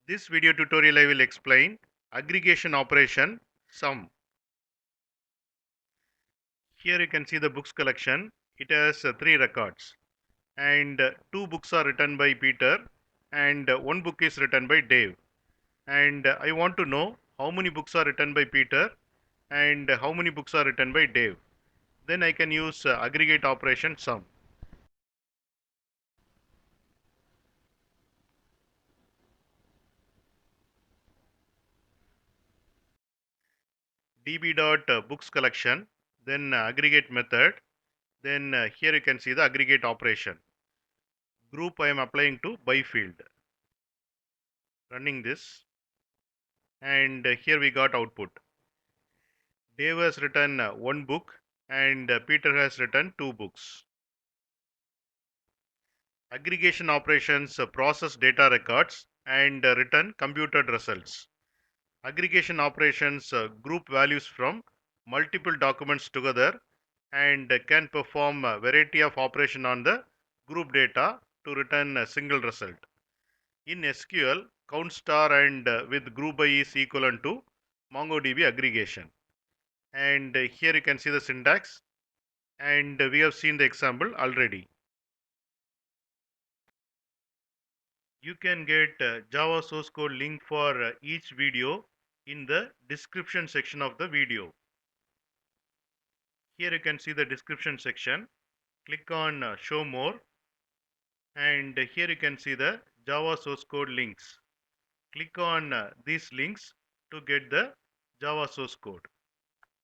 This video tutorial I will explain aggregation operation sum. Here you can see the books collection. It has 3 records and 2 books are written by Peter and 1 book is written by Dave. And I want to know how many books are written by Peter and how many books are written by Dave. Then I can use aggregate operation sum. db.books collection, then aggregate method, then here you can see the aggregate operation. Group I am applying to by field. Running this, and here we got output. Dave has written 1 book and Peter has written 2 books. Aggregation operations process data records and return computed results. Aggregation operations group values from multiple documents together and can perform a variety of operation on the group data to return a single result. In SQL, count star and with group by is equivalent to MongoDB aggregation. And here you can see the syntax, and we have seen the example already. You can get Java source code link for each video in the description section of the video. Here you can see the description section. Click on show more, and here you can see the Java source code links. Click on these links to get the Java source code.